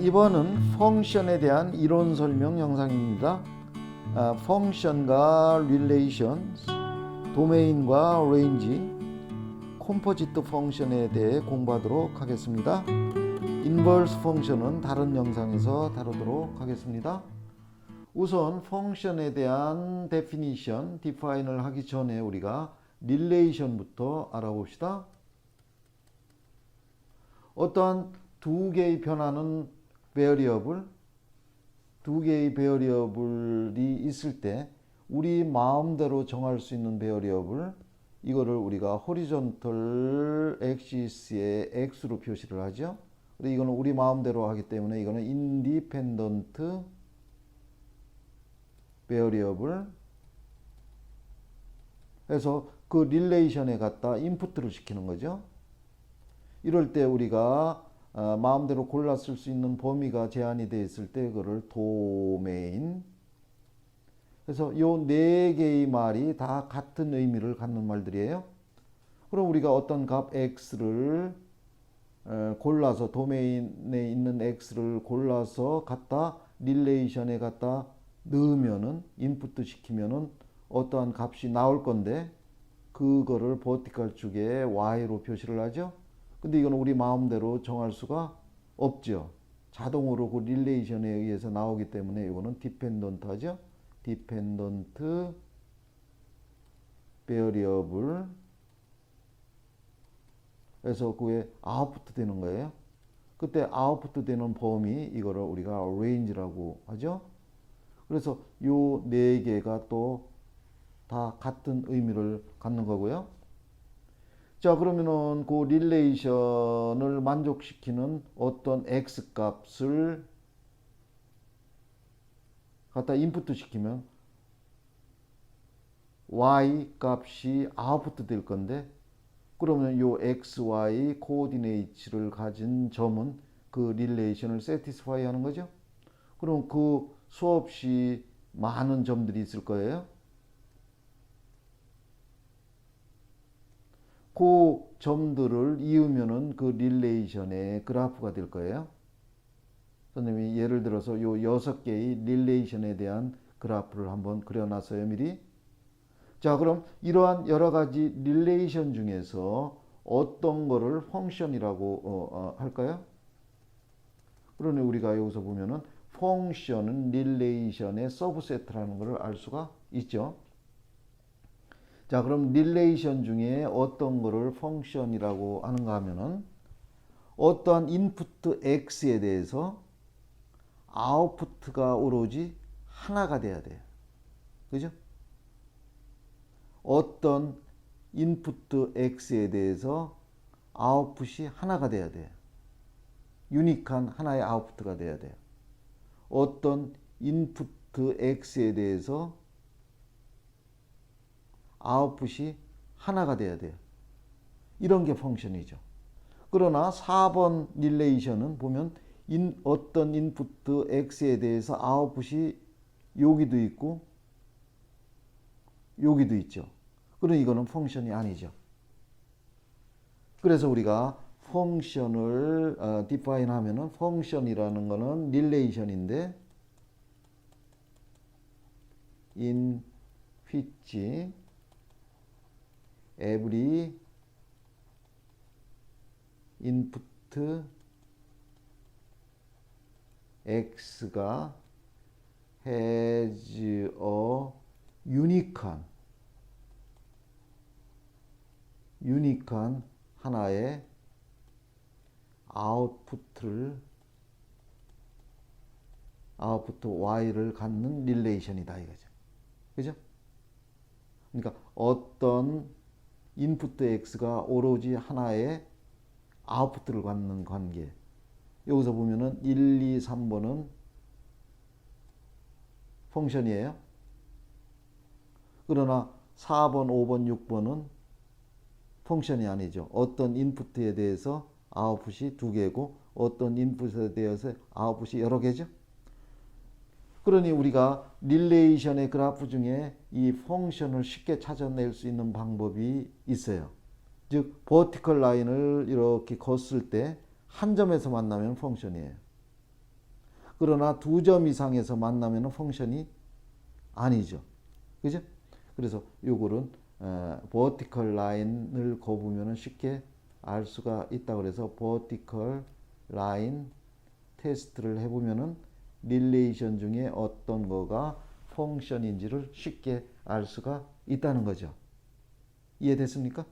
이번은 펑션에 대한 이론 설명 영상입니다. 펑션과 릴레이션스, 도메인과 레인지, 컴포지트 펑션에 대해 공부하도록 하겠습니다. 인버스 펑션은 다른 영상에서 다루도록 하겠습니다. 우선 펑션에 대한 데피니션, 디파인을 하기 전에 우리가 릴레이션부터 알아봅시다. 어떠한 두 개의 변하는 베어리어블, 두 개의 베어리어블이 있을 때 우리 마음대로 정할 수 있는 베어리어블, 이거를 우리가 호리존털 엑시스의 x로 표시를 하죠. 근데 이거는 우리 마음대로 하기 때문에 이거는 인디펜던트 베어리어블 해서 그 릴레이션에 갖다 인풋을 시키는 거죠. 이럴 때 우리가 마음대로 골라 쓸 수 있는 범위가 제한이 되어 있을 때 그거를 도메인. 그래서 요 네 개의 말이 다 같은 의미를 갖는 말들이에요. 그럼 우리가 어떤 값 x를 골라서 도메인에 있는 x를 골라서 갖다 릴레이션에 갖다 넣으면은 인풋 시키면은 어떠한 값이 나올 건데 그거를 버티컬 쪽에 y로 표시를 하죠. 근데 이건 우리 마음대로 정할 수가 없죠. 자동으로 그 릴레이션에 의해서 나오기 때문에 이거는 디펜던트 하죠. 디펜던트 베어리어블. 그래서 그게 아웃풋 되는 거예요. 그때 아웃풋 되는 범위, 이거를 우리가 레인지라고 하죠. 그래서 요 네 개가 또 다 같은 의미를 갖는 거고요. 자, 그러면은 그 릴레이션을 만족시키는 어떤 x 값을 갖다 인풋 시키면 y 값이 아웃풋 될 건데, 그러면 요 xy 코오디네이트를 가진 점은 그 릴레이션을 세티스파이 하는 거죠. 그럼 그 수없이 많은 점들이 있을 거예요. 그 점들을 이으면은 그 릴레이션의 그래프가 될 거예요. 선생님이 예를 들어서 요 6개의 릴레이션에 대한 그래프를 한번 그려놨어요, 미리. 자, 그럼 이러한 여러 가지 릴레이션 중에서 어떤 거를 펑션이라고 할까요? 그러니 우리가 여기서 보면은 펑션은 릴레이션의 서브세트라는 것을 알 수가 있죠. 자, 그럼 릴레이션 중에 어떤 거를 펑션이라고 하는가 하면은 어떠한 인풋 x에 대해서 아웃풋가 오로지 하나가 돼야 돼요. 그죠? 어떤 인풋 x에 대해서 아웃풋이 하나가 돼야 돼요. 유니크한 하나의 아웃풋가 돼야 돼요. 어떤 인풋 x에 대해서 아웃풋이 하나가 돼야 돼요. 이런 게 펑션이죠. 그러나 4번 릴레이션은 보면 어떤 인풋 x에 대해서 아웃풋이 여기도 있고 여기도 있죠. 그럼 이거는 펑션이 아니죠. 그래서 우리가 펑션을 디파인 하면은 펑션이라는 거는 릴레이션인데 in which every input x가 has a 유니크한 하나의 아웃풋 y를 갖는 릴레이션이다 이거죠. 그죠? 그러니까 어떤 인풋 x가 오로지 하나의 아웃풋을 갖는 관계. 여기서 보면은 1, 2, 3번은 펑션이에요. 그러나 4번, 5번, 6번은 펑션이 아니죠. 어떤 인풋에 대해서 아웃풋이 두 개고 어떤 인풋에 대해서 아웃풋이 여러 개죠. 그러니 우리가 릴레이션의 그래프 중에 이 펑션을 쉽게 찾아낼 수 있는 방법이 있어요. 즉 버티컬 라인을 이렇게 걷을 때 한 점에서 만나면 펑션이에요. 그러나 두 점 이상에서 만나면 펑션이 아니죠. 그죠? 그래서 요거는 vertical line을 거보면 쉽게 알 수가 있다. 그래서 vertical line 테스트를 해보면은 릴레이션 중에 어떤 거가 펑션인지를 쉽게 알 수가 있다는 거죠. 이해됐습니까?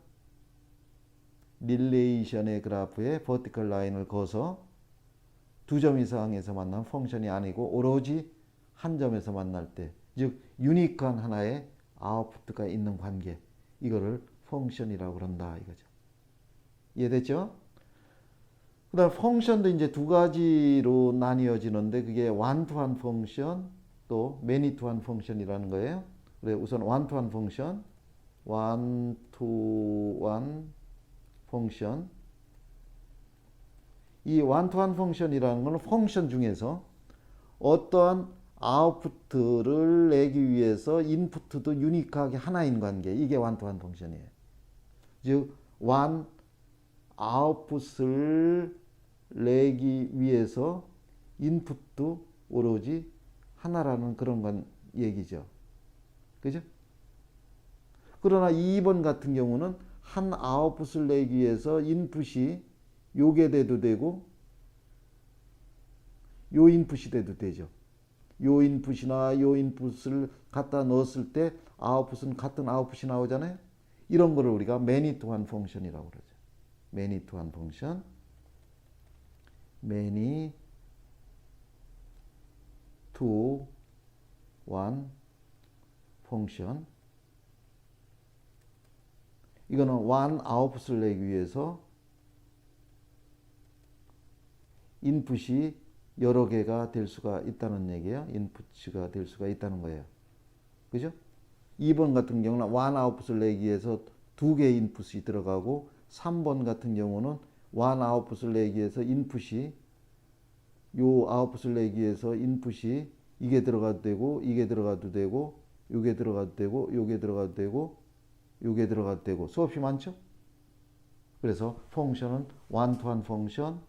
릴레이션의 그래프에 버티컬 라인을 그어서 두 점 이상에서 만나면 펑션이 아니고 오로지 한 점에서 만날 때, 즉 유니크한 하나의 아웃풋가 있는 관계, 이거를 펑션이라고 그런다 이거죠. 이해됐죠? 그 다음 펑션도 이제 두 가지로 나뉘어지는데 그게 원투원 펑션 또 매니투원 펑션이라는 거예요. 그래 우선 원투원 펑션, 원투원 펑션. 이 원투원 펑션이라는 것은 펑션 중에서 어떠한 아웃풋을 내기 위해서 인풋도 유니크하게 하나인 관계, 이게 원투원 펑션이에요. 즉 원 아웃풋을 내기 위해서 인풋도 오로지 하나라는 그런 건 얘기죠. 그죠? 그러나 2번 같은 경우는 한 아웃풋을 내기 위해서 인풋이 요게 돼도 되고 요 인풋이 돼도 되죠. 요 인풋이나 요 인풋을 갖다 넣었을 때 아웃풋은 같은 아웃풋이 나오잖아요. 이런 거를 우리가 many to one 펑션이라고 그러죠. many to one 펑션, many to one 펑션. 이거는 one 아웃풋을 내기 위해서 인풋이 여러 개가 될 수가 있다는 얘기예요. 인풋이 될 수가 있다는 거예요. 그죠? 2번 같은 경우는 one 아웃풋을 내기 위해서 두 개의 인풋이 들어가고 3번 같은 경우는 one 아웃풋을 내기 위해서 인풋이 요 아웃풋을 내기 위해서 인풋이 이게 들어가도 되고 이게 들어가도 되고 요게 들어가도 되고 요게 들어가도 되고 요게 들어가도 되고 수없이 많죠? 그래서 펑션은 one to one 펑션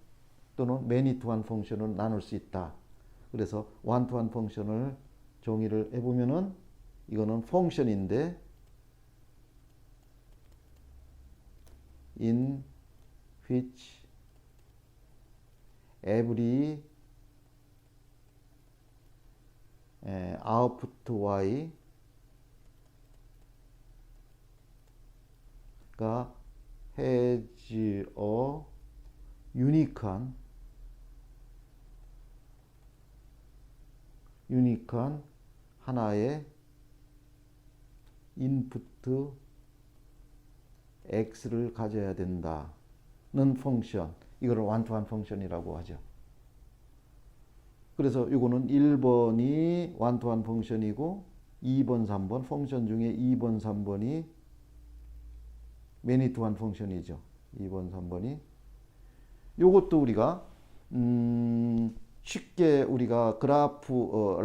또는 many to one 펑션을 나눌 수 있다. 그래서 one to one 펑션을 정의를 해보면은 이거는 펑션인데 in which every output y가 has a 유니크한 하나의 인풋 x를 가져야 된다는 펑션, 이거를 원투원 펑션이라고 하죠. 그래서 이거는 1번이 원투원 펑션이고 2번, 3번 펑션 중에 2번, 3번이 many to one 펑션이죠. 2번, 3번이. 요것도 우리가 쉽게 우리가 그래프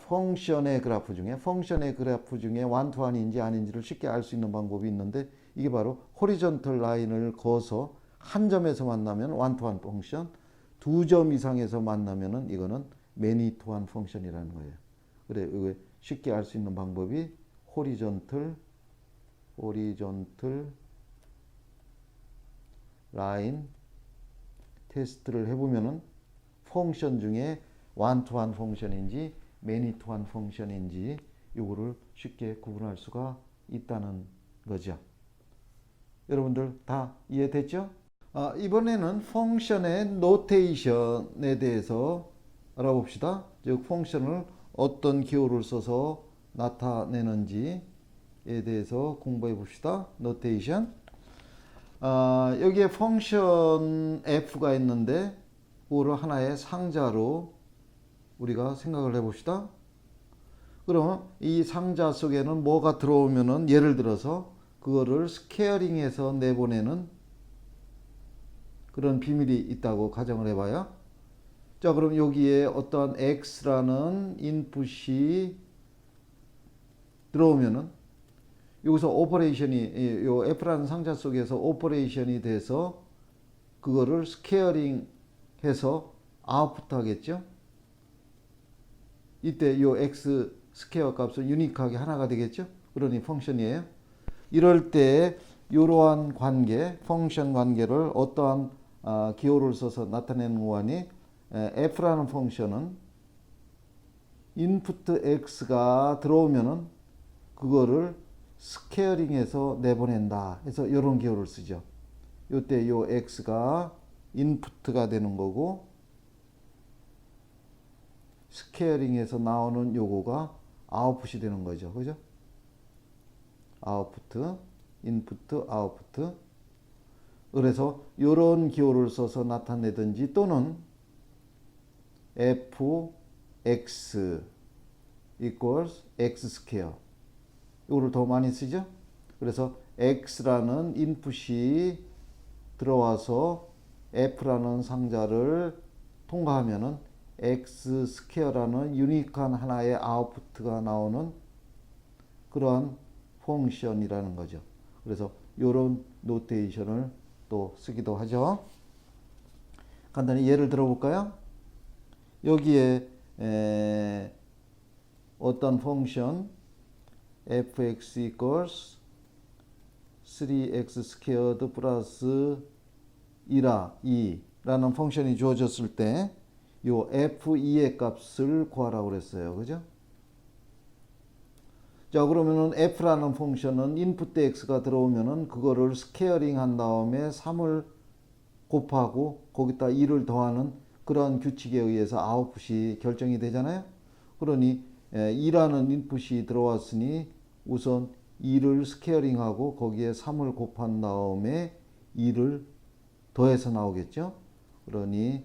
펑션의 그래프 중에 원투원인지 아닌지를 쉽게 알 수 있는 방법이 있는데 이게 바로 호리존털 라인을 그어서 한 점에서 만나면 원투원 펑션, 두 점 이상에서 만나면은 이거는 many to one 펑션이라는 거예요. 그래 이거 쉽게 알 수 있는 방법이 호리존털 라인 테스트를 해보면은 펑션 중에 one to one 펑션인지 many to one 펑션인지 이거를 쉽게 구분할 수가 있다는 거죠. 여러분들 다 이해됐죠? 이번에는 펑션의 노테이션에 대해서 알아봅시다. 즉 펑션을 어떤 기호를 써서 나타내는지에 대해서 공부해 봅시다. 노테이션. 여기에 펑션 f가 있는데 그거를 하나의 상자로 우리가 생각을 해 봅시다. 그러면 이 상자 속에는 뭐가 들어오면은 예를 들어서 그거를 스케어링해서 내보내는 그런 비밀이 있다고 가정을 해봐요. 자, 그럼 여기에 어떠한 x라는 인풋이 들어오면은 여기서 오퍼레이션이 요 f라는 상자 속에서 오퍼레이션이 돼서 그거를 스케어링 해서 아웃풋 하겠죠. 이때 요 x 스퀘어 값은 유니크하게 하나가 되겠죠. 그러니 펑션이에요. 이럴 때 이러한 관계, 펑션 관계를 어떠한 기호를 써서 나타내는 거니 f라는 펑션은 인풋 x가 들어오면은 그거를 스케어링해서 내보낸다 해서 이런 기호를 쓰죠. 이때 요 x가 인풋가 되는 거고 스케어링해서 나오는 요거가 아웃풋이 되는 거죠. 그죠? 아웃풋, 인풋, 아웃풋. 그래서 이런 기호를 써서 나타내든지 또는 fx equals x 스퀘어 이거를 더 많이 쓰죠. 그래서 x라는 인풋이 들어와서 f라는 상자를 통과하면은 x 스퀘어라는 유니크한 하나의 아웃풋가 나오는 그러한 펑션이라는 거죠. 그래서 이런 노테이션을 또 쓰기도 하죠. 간단히 예를 들어 볼까요? 여기에 어떤 펑션 fx equals 3x squared 플러스 2라는 펑션이 주어졌을 때 요 f2의 값을 구하라고 그랬어요. 그죠? 자, 그러면은 f라는 펑션은 인풋 x가 들어오면은 그거를 스케어링 한 다음에 3을 곱하고 거기다 2를 더하는 그러한 규칙에 의해서 아웃풋이 결정이 되잖아요. 그러니 2라는 인풋이 들어왔으니 우선 2를 스케어링하고 거기에 3을 곱한 다음에 2를 더해서 나오겠죠. 그러니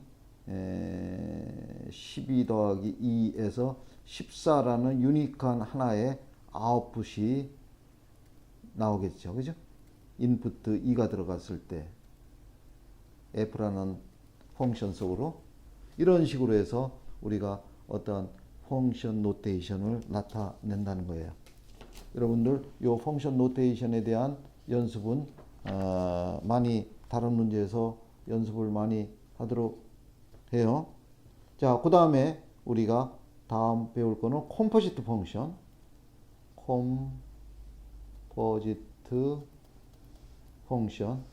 12 더하기 2에서 14라는 유니크한 하나의 아웃풋이 나오겠죠. 그죠? 인풋 2가 들어갔을 때 f라는 펑션 속으로 이런 식으로 해서 우리가 어떤 펑션 노테이션을 나타낸다는 거예요. 여러분들 이 펑션 노테이션에 대한 연습은 많이 다른 문제에서 연습을 많이 하도록 해요. 자, 그 다음에 우리가 다음 배울 거는 컴포지트 펑션. 컴포지트 펑션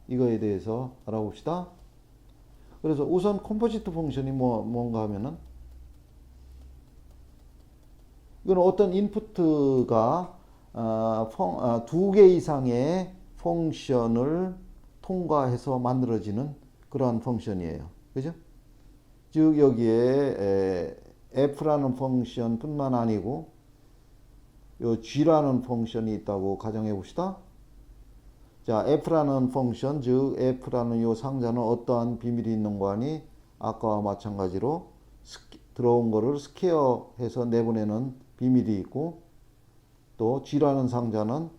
이거에 대해서 알아봅시다. 그래서 우선 컴포지트 펑션이 뭔가 하면은 이건 어떤 인풋가 두 개 이상의 펑션을 통과해서 만들어지는 그러한 펑션이에요. 그죠? 즉 여기에 f라는 펑션 뿐만 아니고 요 g라는 펑션이 있다고 가정해 봅시다. 자, f라는 펑션, 즉 f라는 요 상자는 어떠한 비밀이 있는 거 아니? 아까와 마찬가지로 들어온 거를 스퀘어해서 내보내는 비밀이 있고, 또 g라는 상자는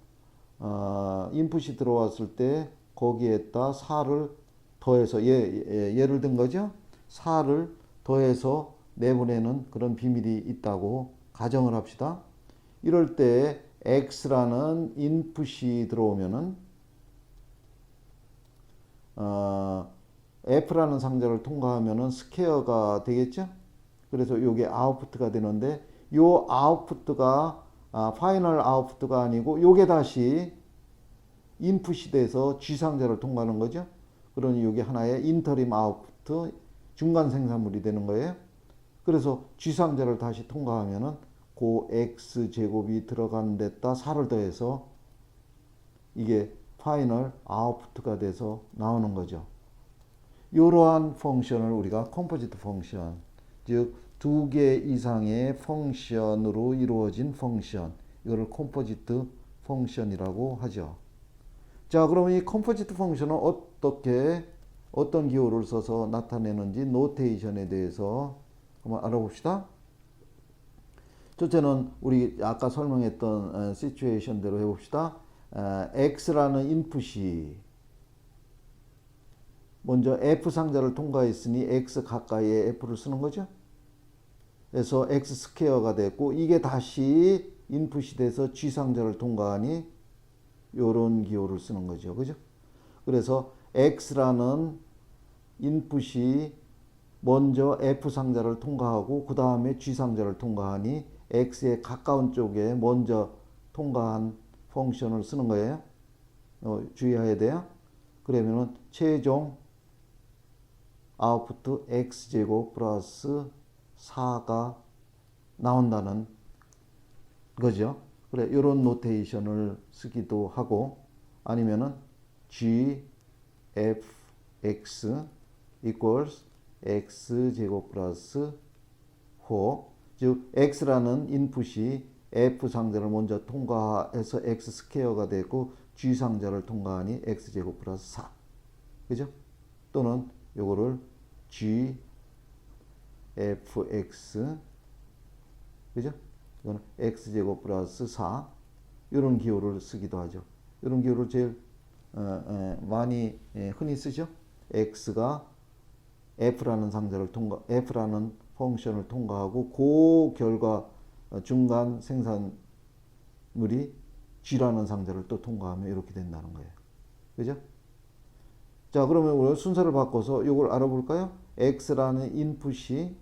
인풋이 들어왔을 때 거기에다 4를 더해서 예를 든 거죠. 4를 더해서 내보내는 그런 비밀이 있다고 가정을 합시다. 이럴 때 x라는 인풋이 들어오면은 f라는 상자를 통과하면은 스퀘어가 되겠죠. 그래서 이게 아웃풋가 되는데 요 아웃풋가 파이널 아웃풋가 아니고 요게 다시 인풋이 돼서 g 상자를 통과하는 거죠. 그러니 이게 하나의 인터림 아웃풋 중간 생산물이 되는 거예요. 그래서 g 상자를 다시 통과하면은 그 x 제곱이 들어간 데다 4를 더해서 이게 파이널 아웃풋가 돼서 나오는 거죠. 이러한 펑션을 우리가 컴포지트 펑션, 즉 두 개 이상의 펑션으로 이루어진 펑션, 이거를 컴포지트 펑션이라고 하죠. 자, 그러면 이 컴포지트 펑션은 어떤 기호를 써서 나타내는지 노테이션에 대해서 한번 알아봅시다. 첫째는 우리 아까 설명했던 시츄에이션대로 해봅시다. x라는 인풋이 먼저 f 상자를 통과했으니 x 가까이에 f를 쓰는 거죠. 그래서 x 스퀘어가 됐고 이게 다시 인풋이 돼서 g 상자를 통과하니 요런 기호를 쓰는 거죠. 그죠? 그래서 x라는 인풋이 먼저 F 상자를 통과하고 그 다음에 G 상자를 통과하니 X에 가까운 쪽에 먼저 통과한 펑션을 쓰는 거예요. 주의해야 돼요. 그러면은 최종 아웃풋 X제곱 플러스 4가 나온다는 거죠. 그래, 이런 노테이션을 쓰기도 하고, 아니면은 G, F, X equals X제곱 플러스 4, 즉 X라는 인풋이 F 상자를 먼저 통과해서 X 스퀘어가 되고 G 상자를 통과하니 X제곱 플러스 4. 그죠? 또는 요거를 G, Fx, 그죠? 이거는 X제곱 플러스 4. 이런 기호를 쓰기도 하죠. 이런 기호를 제일 많이 흔히 쓰죠. X가 F라는 상자를 F라는 펑션을 통과하고 그 결과 중간 생산물이 G라는 상자를 또 통과하면 이렇게 된다는 거예요. 그죠? 자, 그러면 우리 순서를 바꿔서 이걸 알아볼까요? X라는 인풋이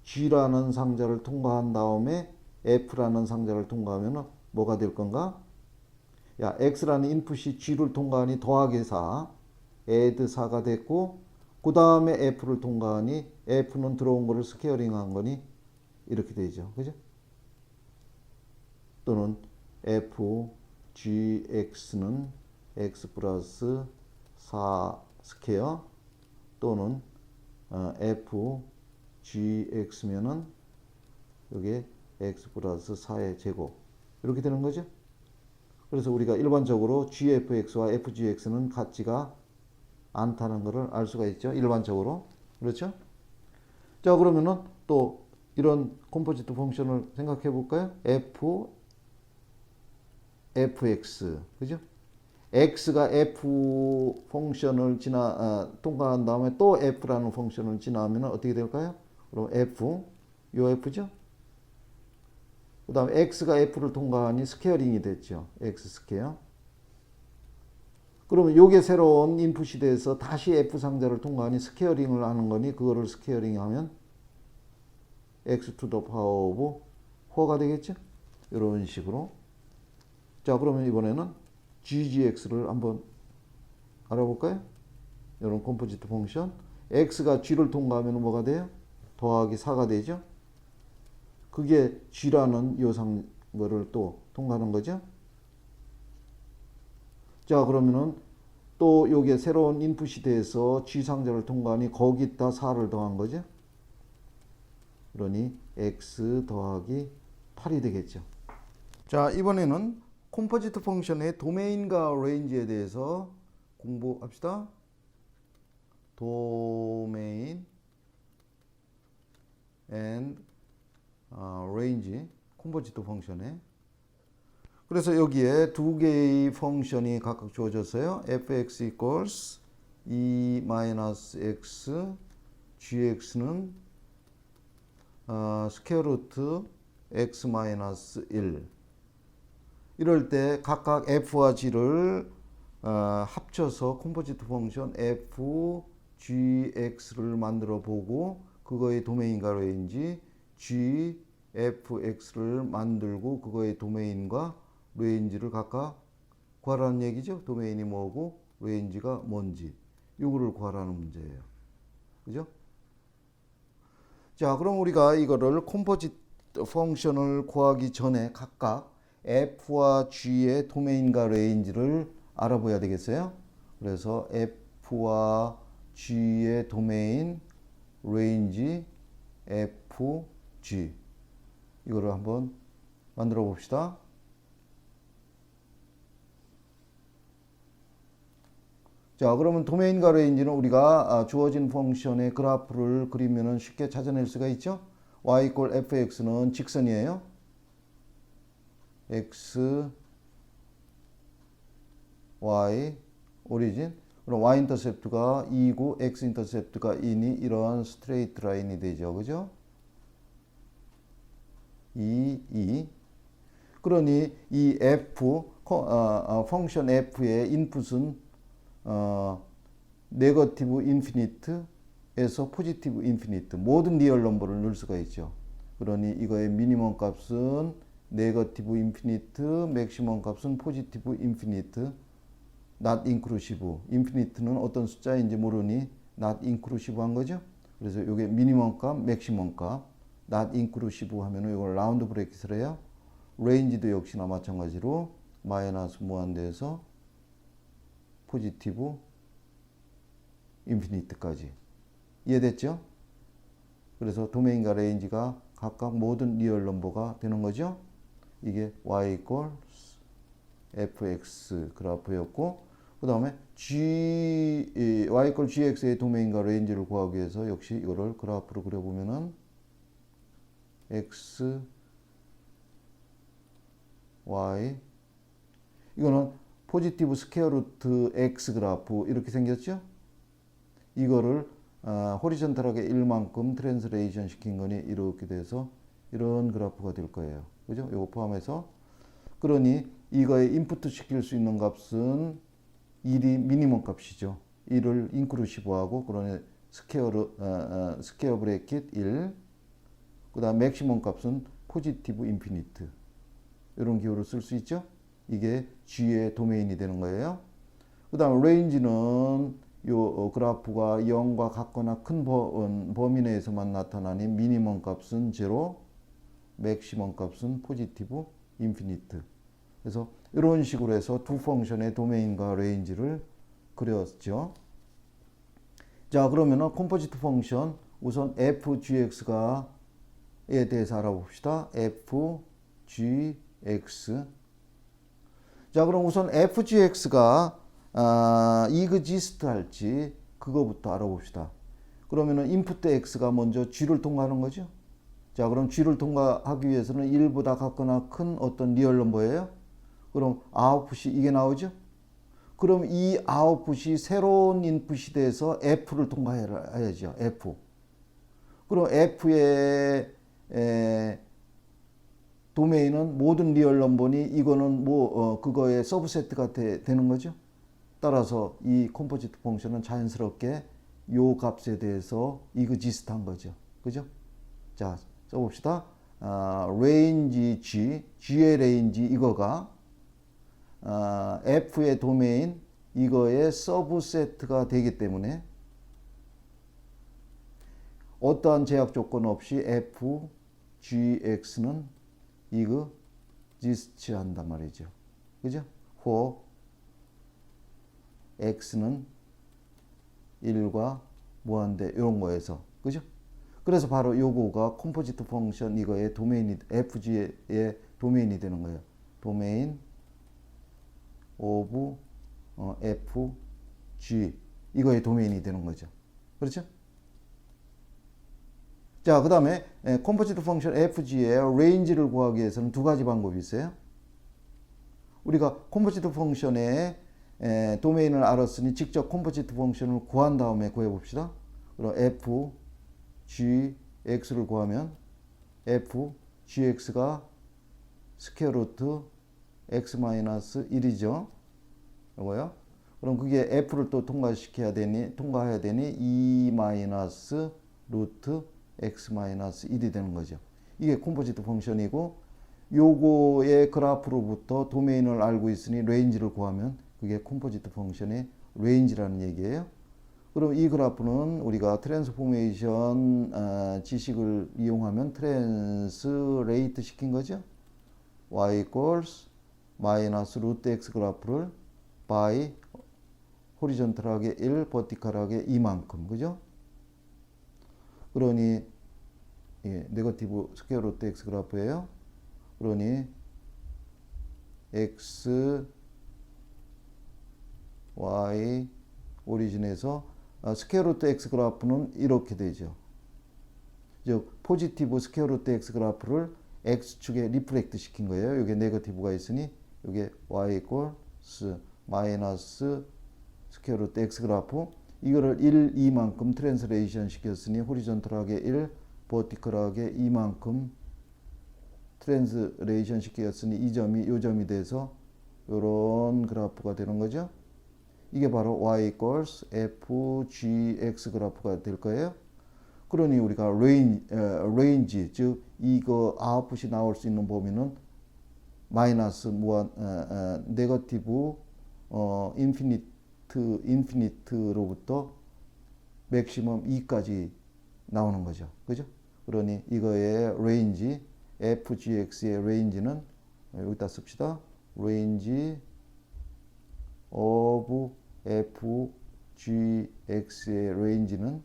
G라는 상자를 통과한 다음에 F라는 상자를 통과하면 뭐가 될 건가? 야, X라는 인풋이 G를 통과하니 더하기 4, add 4가 됐고, 그 다음에 F를 통과하니 F는 들어온 거를 스케어링 한 거니 이렇게 되죠. 그죠? 또는 F, GX는 X 플러스 4 스퀘어 또는 F, GX면은 여기에 X 플러스 4의 제곱 이렇게 되는 거죠. 그래서 우리가 일반적으로 GFX와 FGX는 같지가 않다는 것을 알 수가 있죠. 일반적으로. 그렇죠? 자, 그러면은 또 이런 컴포지트 펑션을 생각해 볼까요? fx. 그죠? x가 f 펑션을 통과한 다음에 또 f라는 펑션을 지나면 어떻게 될까요? 그럼 f, 요 f죠? 그 다음에 x가 f를 통과하니 스퀘어링이 됐죠. x 스퀘어. 그러면 요게 새로운 인풋이 돼서 다시 F 상자를 통과하니 스퀘어링을 하는 거니 그거를 스퀘어링 하면 X to the power of 4가 되겠죠? 이런 식으로. 자, 그러면 이번에는 GGX를 한번 알아볼까요? 이런 컴포지트 펑션. X가 G를 통과하면 뭐가 돼요? 더하기 4가 되죠? 그게 G라는 요 상거를 또 통과하는 거죠? 자, 그러면은 또 요게 새로운 인풋이 돼서 G 상자를 통과하니 거기다 4를 더한 거죠. 그러니 X 더하기 8이 되겠죠. 자, 이번에는 컴포지트 펑션의 도메인과 레인지에 대해서 공부합시다. 도메인 and range 컴포지트 펑션에 그래서 여기에 두 개의 펑션이 각각 주어졌어요. fx equals e-x, gx는 스퀘어 루트 x-1. 이럴 때 각각 f와 g를 합쳐서 컴포지트 펑션 f, gx를 만들어 보고 그거의 도메인과 레인지 g, fx를 만들고 그거의 도메인과 레인지를 각각 구하라는 얘기죠. 도메인이 뭐고 레인지가 뭔지 이거를 구하라는 문제예요. 그죠? 자, 그럼 우리가 이거를 컴포지트 펑션을 구하기 전에 각각 f와 g의 도메인과 레인지를 알아봐야 되겠어요. 그래서 f와 g의 도메인, 레인지, fg 이거를 한번 만들어 봅시다. 자, 그러면 도메인과 레인지는 우리가 주어진 펑션의 그래프를 그리면 쉽게 찾아낼 수가 있죠. y equal fx는 직선이에요. x, y, 오리진. 그럼 y 인터셉트가 2고 x 인터셉트가 2니 이런 스트레이트 라인이 되죠. 그죠? 2. 그러니 이 f, 펑션 f의 인풋은 네거티브 인피니트 에서 포지티브 인피니트 모든 리얼 넘버를 넣을 수가 있죠. 그러니 이거의 미니멈 값은 네거티브 인피니트, 맥시멈 값은 포지티브 인피니트, not inclusive. 인피니트는 어떤 숫자인지 모르니 not inclusive 한 거죠. 그래서 이게 미니멈 값, 맥시멈 값, not inclusive 하면은 이걸 라운드 브레이킷을 해요. 레인지도 역시나 마찬가지로 마이너스 무한대에서 포지티브 인피니트까지. 이해됐죠? 그래서 도메인과 레인지가 각각 모든 리얼 넘버가 되는 거죠. 이게 y equals fx 그래프였고, 그 다음에 y equals gx의 도메인과 레인지를 구하기 위해서 역시 이거를 그래프로 그려보면은 x, y, 이거는 포지티브 스퀘어 루트 x 그래프 이렇게 생겼죠. 이거를 호리존탈하게 1만큼 트랜스레이션 시킨 거니 이렇게 돼서 이런 그래프가 될 거예요. 그죠? 이거 포함해서. 그러니 이거에 인풋 시킬 수 있는 값은 1이 미니멈 값이죠. 1을 인클루시브하고, 그러니 스퀘어 브래킷 1, 그 다음 맥시멈 값은 포지티브 인피니트. 이런 기호를 쓸 수 있죠. 이게 G의 도메인이 되는 거예요. 그 다음 레인지는 요 그래프가 0과 같거나 큰 범위 내에서만 나타나니 미니멈 값은 0, 맥시멈 값은 포지티브 인피니트. 그래서 이런 식으로 해서 두 펑션의 도메인과 레인지를 그렸죠. 자, 그러면은 컴포지트 펑션 우선 fgx가 에 대해서 알아봅시다. fgx. 자, 그럼 우선 fgx가 exist 할지 그거부터 알아봅시다. 그러면은 인풋 x가 먼저 g를 통과하는 거죠. 자, 그럼 g를 통과하기 위해서는 1보다 같거나 큰 어떤 리얼 넘버예요. 그럼 아웃풋이 이게 나오죠. 그럼 이 아웃풋이 새로운 인풋이 돼서 f를 통과해야죠. f. 그럼 f의 도메인은 모든 리얼 넘버니 이거는 그거의 서브세트가 되는 거죠. 따라서 이 컴포지트 펑션은 자연스럽게 요 값에 대해서 exist 한 거죠. 그죠? 자, 써봅시다. range G의 range 이거가 F의 도메인 이거의 서브세트가 되기 때문에 어떠한 제약 조건 없이 F, GX는 exist 한단 말이죠. 그죠? for X는 1과 무한대 이런 거에서. 그죠? 그래서 바로 요거가 컴포지트 펑션 이거의 도메인이 FG의 도메인이 되는 거예요. 도메인 of FG 이거의 도메인이 되는 거죠. 그렇죠? 자, 그 다음에 컴포지트 펑션 FG의 레인지를 구하기 위해서는 두 가지 방법이 있어요. 우리가 컴포지트 펑션의 도메인을 알았으니 직접 컴포지트 펑션을 구한 다음에 구해봅시다. 그럼 f, g, x를 구하면 f, gx가 스퀘어 루트 x-1이죠. 이거요. 그럼 그게 f를 또 통과해야 되니 2 마이너스 루트 x-1이 되는 거죠. 이게 컴포지트 펑션이고, 요거의 그래프로부터 도메인을 알고 있으니 레인지를 구하면 그게 컴포지트 펑션의 레인지라는 얘기예요. 그럼 이 그래프는 우리가 트랜스포메이션 지식을 이용하면 트랜스레이트 시킨 거죠. y equals 마이너스 루트 x 그래프를 by 호리존탈하게 1, 버티컬하게 이만큼. 그죠? 그러니 네거티브 스퀘어 루트 x 그래프예요. 그러니 x, y 오리진에서 스퀘어 루트 x 그래프는 이렇게 되죠. 즉 포지티브 스퀘어 루트 x 그래프를 x축에 리프렉트 시킨 거예요. 여기 네거티브가 있으니 여기 y equals 마이너스 스퀘어 루트 x 그래프, 이거를 1, 2만큼 트랜스레이션 시켰으니 호리존탈하게 1, 버티컬하게 2만큼 트랜스레이션 시켰으니 이 점이 돼서 이런 그래프가 되는 거죠. 이게 바로 y equals fgx 그래프가 될 거예요. 그러니 우리가 레인지, 즉 이거 아웃풋이 나올 수 있는 범위는 마이너스 무한 네거티브 인피니트로부터 맥시멈 2까지 나오는 거죠. 그죠? 그러니 이거의 레인지 fgx의 레인지는 여기다 씁시다. 레인지 of fgx의 레인지는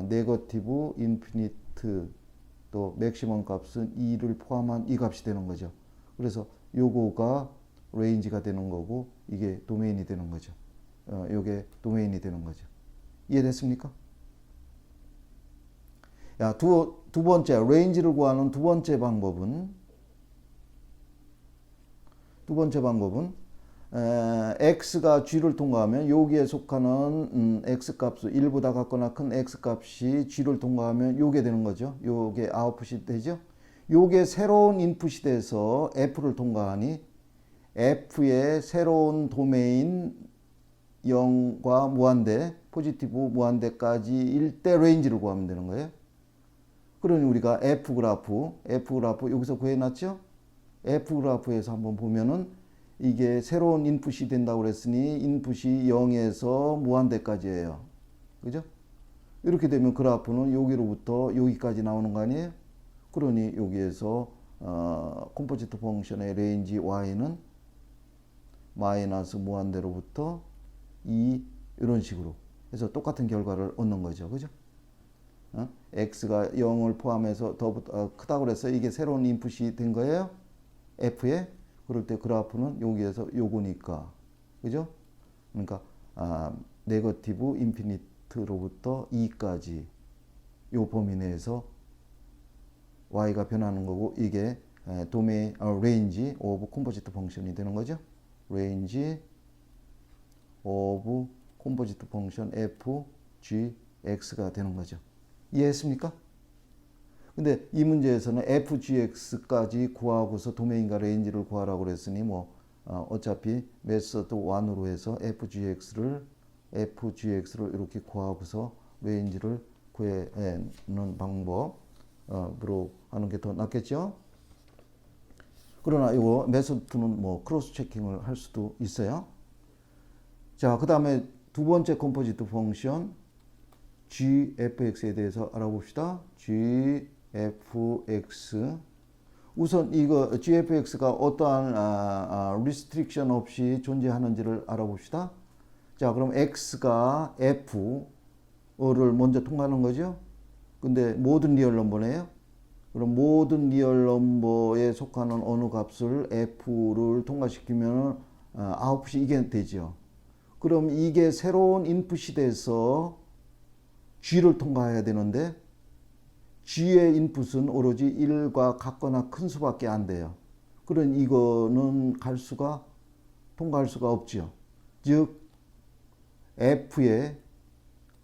네거티브 인피니트 또 맥시멈 값은 2를 포함한 이 값이 되는 거죠. 그래서 요거가 레인지가 되는 거고 이게 도메인이 되는 거죠. 요게 도메인이 되는 거죠. 이해됐습니까? 야, 두 번째 레인지를 구하는 두 번째 방법은 x가 g를 통과하면 여기에 속하는 x 값 1보다 같거나 큰 x 값이 g를 통과하면 요게 되는 거죠. 요게 아웃풋이 되죠. 요게 새로운 인풋이 돼서 f를 통과하니 f의 새로운 도메인 0과 무한대, 포지티브 무한대까지일 때 레인지를 구하면 되는 거예요. 그러니 우리가 f 그래프 여기서 구해놨죠. f 그래프에서 한번 보면은 이게 새로운 인풋이 된다고 그랬으니 인풋이 0에서 무한대까지예요. 그죠? 이렇게 되면 그래프는 여기로부터 여기까지 나오는 거 아니에요? 그러니 여기에서 컴포지트 펑션의 레인지 y는 마이너스 무한대로부터 2 이런 식으로 해서 똑같은 결과를 얻는 거죠. 그죠? x가 0을 포함해서 더 크다고 그래서 이게 새로운 인풋이 된 거예요. f에. 그럴 때 그래프는 여기에서 요거니까. 그죠? 그러니까 네거티브 인피니트로부터 2까지 요 범위 내에서 y가 변하는 거고 이게 도메인 레인지 오브 컴포지트 펑션이 되는 거죠. 레인지 오브 컴포지트 펑션 fgx가 되는 거죠. 이해했습니까? 근데 이 문제에서는 fgx까지 구하고서 도메인과 레인지를 구하라고 그랬으니 뭐 어차피 메서드 1으로 해서 fgx를 이렇게 구하고서 레인지를 구해는 방법으로 하는 게 더 낫겠죠. 그러나 이거 메서드 2는 뭐 크로스 체킹을 할 수도 있어요. 자, 그 다음에 두 번째 컴포지트 펑션 gfx에 대해서 알아봅시다. gfx 우선 이거 gfx가 어떠한 리스트릭션 없이 존재하는지를 알아봅시다. 자, 그럼 x가 f를 먼저 통과하는 거죠. 근데 모든 리얼 넘버네요. 그럼 모든 리얼 넘버에 속하는 어느 값을 f를 통과시키면 아웃풋이 이게 되죠. 그럼 이게 새로운 인풋이 돼서 g를 통과해야 되는데 g의 인풋은 오로지 1과 같거나 큰 수밖에 안 돼요. 그런 이거는 통과할 수가 없죠. 즉 f의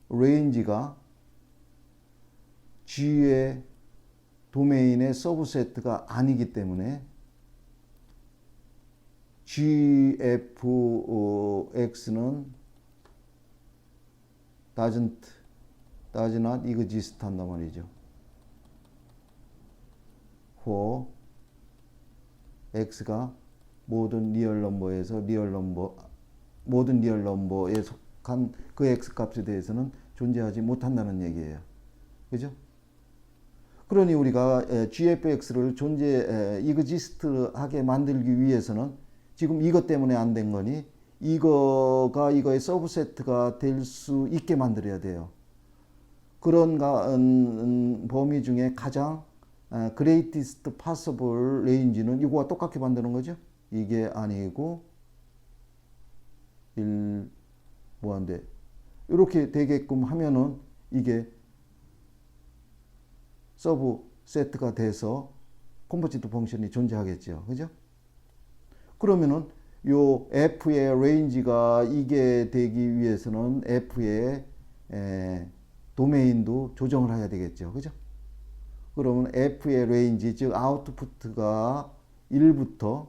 레인지가 g의 도메인의 서브세트가 아니기 때문에 gfx는 does not exist 한단 말이죠. for x가 모든 리얼 넘버에 속한 그 x 값에 대해서는 존재하지 못한다는 얘기예요. 그죠? 그러니 우리가 gfx를 exist하게 만들기 위해서는 지금 이것 때문에 안 된 거니 이거가 이거의 서브세트가 될 수 있게 만들어야 돼요. 그런 범위 중에 가장 greatest possible range는 이거와 똑같게 만드는 거죠. 이게 아니고 1 무한대 이렇게 되게끔 하면은 이게 서브 세트가 돼서 컴포지트 펑션이 존재하겠죠. 그죠? 그러면은 요 f의 레인지가 이게 되기 위해서는 f의 도메인도 조정을 해야 되겠죠. 그죠? 그러면 f의 레인지, 즉 아웃풋가 1부터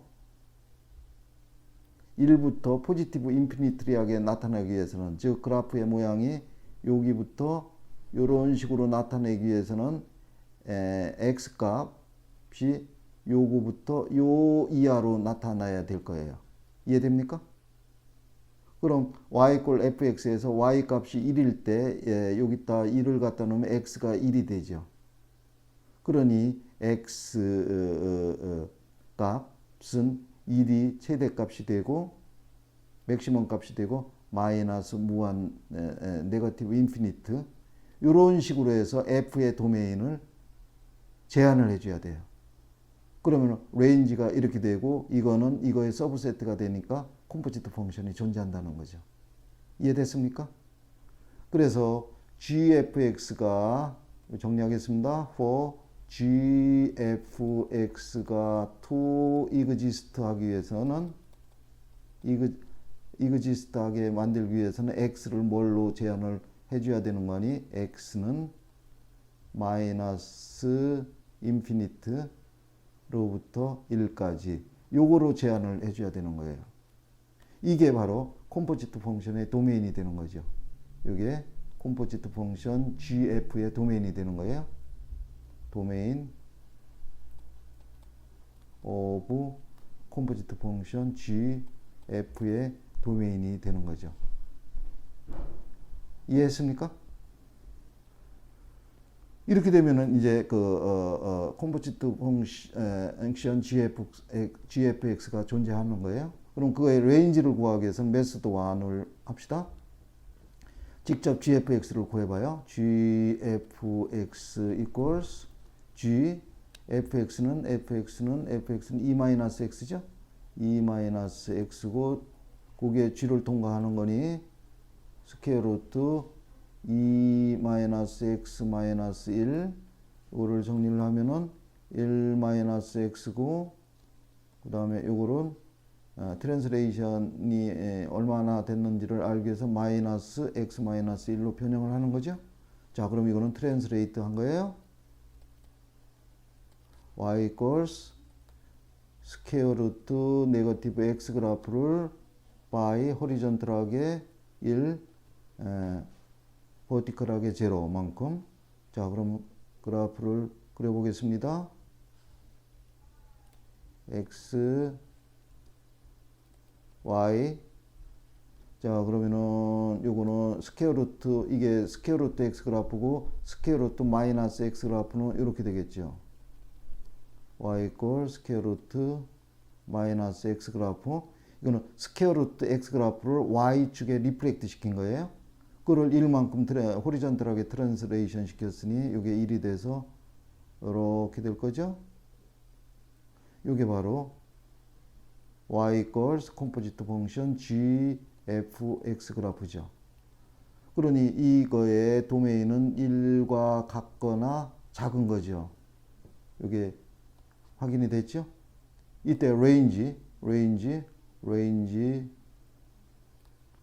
1부터 포지티브 인피니트리하게 나타내기 위해서는, 즉 그래프의 모양이 여기부터 이런 식으로 나타내기 위해서는 x 값이 요거부터 요 이하로 나타나야 될 거예요. 이해됩니까? 그럼 y 꼴 fx에서 y 값이 1일 때 여기다 1을 갖다 놓으면 x가 1이 되죠. 그러니 x 값은 1이 최대값이 되고 맥시멈 값이 되고 마이너스 무한 네거티브 인피니트, 이런 식으로 해서 f의 도메인을 제한을 해줘야 돼요. 그러면 레인지가 이렇게 되고 이거는 이거의 서브세트가 되니까 컴포지트 펑션이 존재한다는 거죠. 이해됐습니까? 그래서 gfx가, 정리하겠습니다. for gfx가 to exist 하기 위해서는, exist 하게 만들기 위해서는 x를 뭘로 제한을 해줘야 되는 거니, x는 마이너스 인피니트 로부터 1까지 요거로 제한을 해줘야 되는 거예요. 이게 바로 컴포지트 펑션의 도메인이 되는 거죠. 이게 컴포지트 펑션 gf의 도메인이 되는 거예요. 도메인 오브 컴포지트 펑션 gf의 도메인이 되는 거죠. 이해했습니까? 이렇게 되면은 이제 컴포지트 펑션 gfx가 존재하는 거예요. 그럼 그거의 레인지를 구하기 위해서는 메소드 1을 합시다. 직접 gfx를 구해봐요. gfx equals g, fx는 e-x죠. e-x고 그게 g를 통과하는 거니 스퀘어 루트 e-x-1, 이거를 정리를 하면은 1-x고, 그 다음에 요거는 트랜스레이션이 얼마나 됐는지를 알기 위해서 마이너스 x-1로 변형을 하는 거죠. 자, 그럼 이거는 트랜스레이트 한 거예요. y equals 스퀘어 루트 네거티브 x 그래프를 by 호리존털하게 1, 버티컬하게 제로만큼. 자, 그럼 그래프를 그려보겠습니다. x, y. 자, 그러면은 요거는 스퀘어 루트, 이게 스퀘어 루트 x 그래프고 스퀘어 루트 마이너스 x 그래프는 이렇게 되겠죠. y 이퀄 스퀘어 루트 마이너스 x 그래프. 이거는 스퀘어 루트 x 그래프를 y축에 리플렉트 시킨 거예요. 그걸 1만큼 호리존털하게 트랜스레이션 시켰으니 이게 1이 돼서 이렇게 될 거죠. 이게 바로 y equals 컴포지트 펑션 gfx 그래프죠. 그러니 이거의 도메인은 1과 같거나 작은 거죠. 이게 확인이 됐죠. 이때 range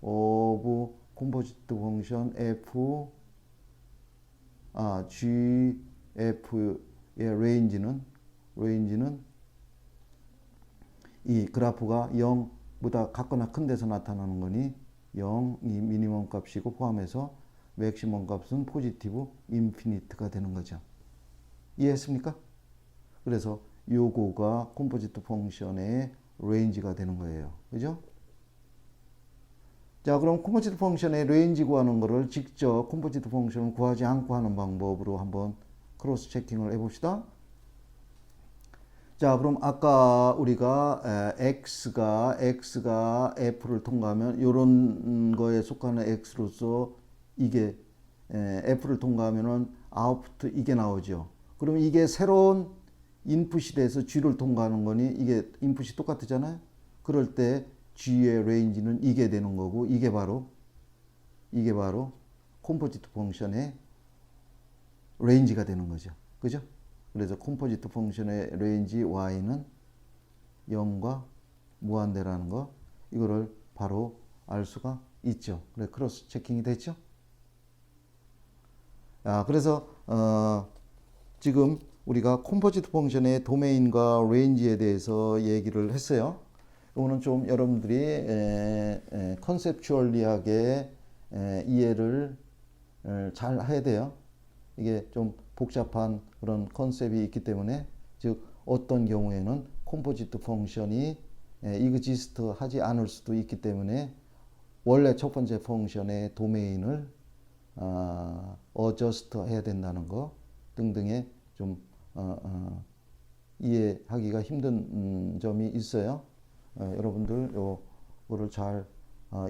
of 컴포지트 펑션 gf의 레인지는 이 그래프가 0보다 같거나 큰 데서 나타나는 거니 0이 미니멈 값이고 포함해서 맥시멈 값은 포지티브 인피니트가 되는 거죠. 이해했습니까? 그래서 요거가 컴포지트 펑션의 레인지가 되는 거예요. 그죠? 자, 그럼 컴포지트 펑션의 레인지 구하는 거를 직접 컴포지트 펑션을 구하지 않고 하는 방법으로 한번 크로스 체킹을 해봅시다. 자, 그럼 아까 우리가 x가 f를 통과하면 이런 거에 속하는 x로서 이게 f를 통과하면은 아웃풋 이게 나오죠. 그럼 이게 새로운 인풋이 돼서 g를 통과하는 거니 이게 인풋이 똑같잖아요. 그럴 때 g의 레인지는 이게 되는 거고 이게 바로 컴포지트 펑션의 레인지가 되는 거죠. 그죠? 그래서 컴포지트 펑션의 레인지 y는 0과 무한대라는 거, 이거를 바로 알 수가 있죠. 그래 크로스 체킹이 됐죠. 그래서 지금 우리가 컴포지트 펑션의 도메인과 레인지에 대해서 얘기를 했어요. 이거는 좀 여러분들이 컨셉추얼리하게 이해를 잘 해야 돼요. 이게 좀 복잡한 그런 컨셉이 있기 때문에, 즉 어떤 경우에는 컴포지트 펑션이 exist 하지 않을 수도 있기 때문에 원래 첫 번째 펑션의 도메인을 adjust 해야 된다는 거 등등의 좀 이해하기가 힘든 점이 있어요. 여러분들 요거를 잘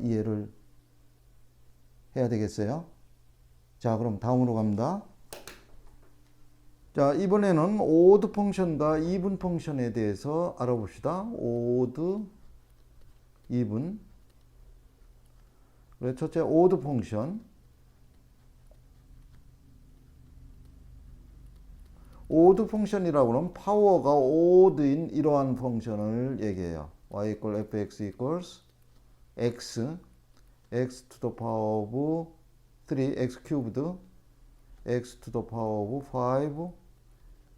이해를 해야 되겠어요. 자, 그럼 다음으로 갑니다. 자, 이번에는 odd 펑션과 even 펑션에 대해서 알아봅시다. odd, even. 그래, 첫째 odd 펑션. odd 펑션이라고 하면 파워가 odd인 이러한 펑션을 얘기해요. y equal fx equals x to the power of 3, x cubed, x to the power of 5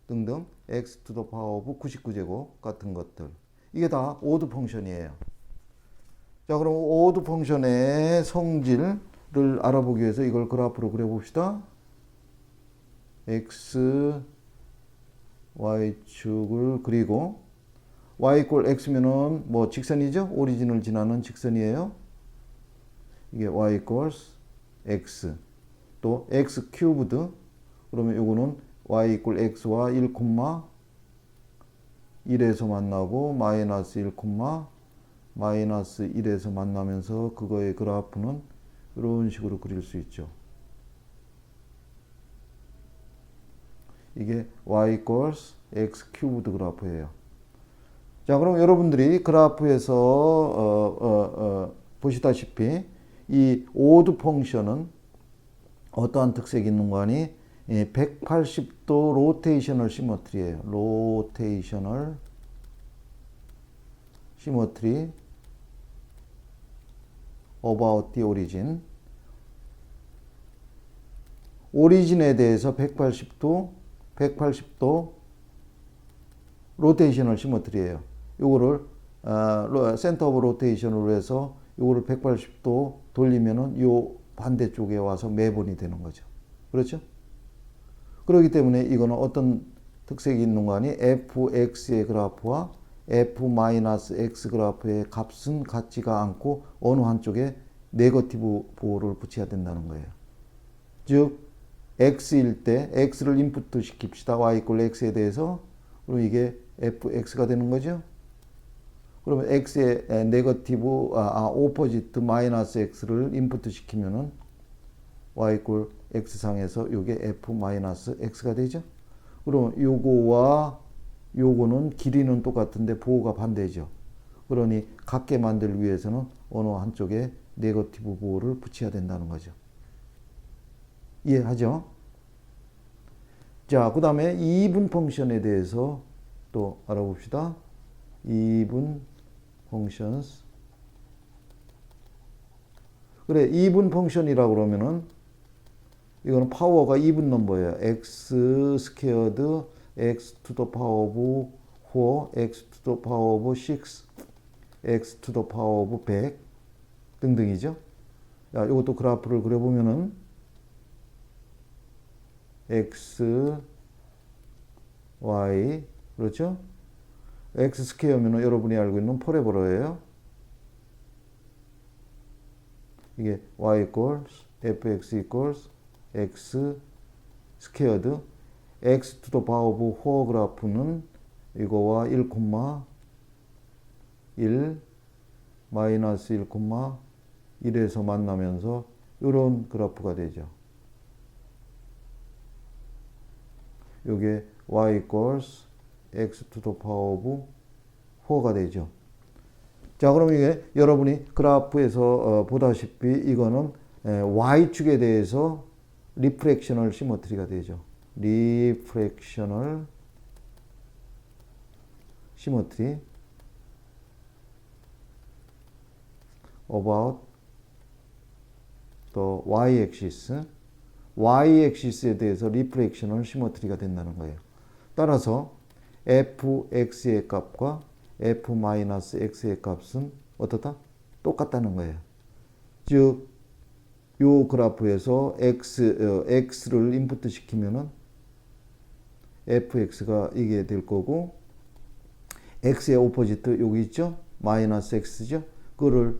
등등, x to the power of 99제곱 같은 것들. 이게 다 odd 펑션이에요. 자, 그럼 odd 펑션의 성질을 알아보기 위해서 이걸 그래프로 그려봅시다. x, y축을 그리고 y equal x면은 뭐 직선이죠? 오리진을 지나는 직선이에요. 이게 y equals x. 또 x 큐브드. 그러면 요거는 y equal x와 1,1에서 만나고 마이너스 1, 마이너스 1에서 만나면서 그거의 그래프는 이런 식으로 그릴 수 있죠. 이게 y equals x 큐브드 그래프예요. 자, 그럼 여러분들이 그래프에서 보시다시피 이 odd 펑션은 어떠한 특색이 있는 거 아니? 180도 로테이셔널 시머트리예요. 로테이셔널 시머트리 about the origin. 오리진에 대해서 180도 로테이셔널 시머트리예요. 요거를 센터 오브 로테이션으로 해서 요거를 180도 돌리면은 요 반대쪽에 와서 매번이 되는 거죠. 그렇죠? 그렇기 때문에 이거는 어떤 특색이 있는 거 아니? fx의 그래프와 f-x 그래프의 값은 같지가 않고 어느 한쪽에 네거티브 보호를 붙여야 된다는 거예요. 즉 x일 때 x를 인풋 시킵시다. y equal x에 대해서. 그럼 이게 fx가 되는 거죠. 그러면 x의 네거티브 오포지트 마이너스 x를 인풋 시키면은 y equal x상에서 요게 f 마이너스 x가 되죠. 그럼 요거와 요거는 길이는 똑같은데 보호가 반대죠. 그러니 같게 만들기 위해서는 어느 한쪽에 네거티브 보호를 붙여야 된다는 거죠. 이해하죠? 자, 그 다음에 even 펑션에 대해서 또 알아봅시다. even functions. 그래, even 펑션이라고 그러면은 이거는 파워가 even 넘버예요. x 스퀘어드 x to the power of 4, x to the power of 6, x to the power of 100 등등이죠. 자, 이것도 그래프를 그려보면은 x, y, 그렇죠? x 스퀘어면은 여러분이 알고 있는 포레버러예요. 이게 y equals fx equals x 스퀘어드 x to the power of 4 그래프는 이거와 1,1 마이너스 1,1에서 만나면서 이런 그래프가 되죠. 요게 y equals x to the power of 4가 되죠. 자, 그럼 이게 여러분이 그래프에서 보다시피 이거는 y축에 대해서 리프렉셔널 시머트리가 되죠. 리프렉셔널 시머트리 about the y-axis. y-axis에 대해서 리프렉셔널 시머트리가 된다는 거예요. 따라서 fx의 값과 f-x의 값은 어떻다? 똑같다는 거예요. 즉, 요 그래프에서 x를 인풋 시키면은 fx가 이게 될 거고, x의 오포지트 여기 있죠? 마이너스 x죠? 그거를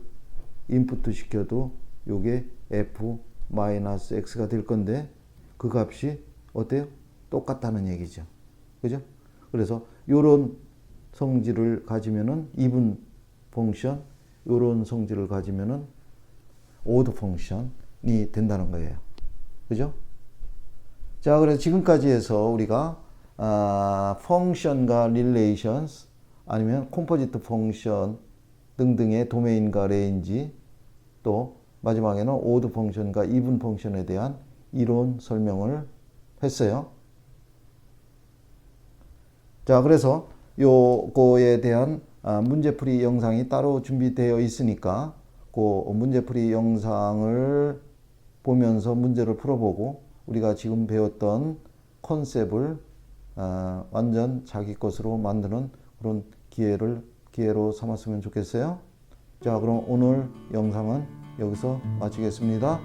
인풋 시켜도 요게 f 마이너스 x가 될 건데, 그 값이 어때요? 똑같다는 얘기죠. 그죠? 그래서 요런 성질을 가지면은 이분 펑션, 요런 성질을 가지면은 오드 펑션이 된다는 거예요. 그죠? 자, 그래서 지금까지 해서 우리가 펑션과 릴레이션스 아니면 컴포지트 펑션 등등의 도메인과 레인지, 또 마지막에는 오드 펑션과 이분 펑션에 대한 이론 설명을 했어요. 자, 그래서 요거에 대한 문제풀이 영상이 따로 준비되어 있으니까 그 문제풀이 영상을 보면서 문제를 풀어보고 우리가 지금 배웠던 컨셉을 완전 자기 것으로 만드는 그런 기회로 삼았으면 좋겠어요. 자, 그럼 오늘 영상은 여기서 마치겠습니다.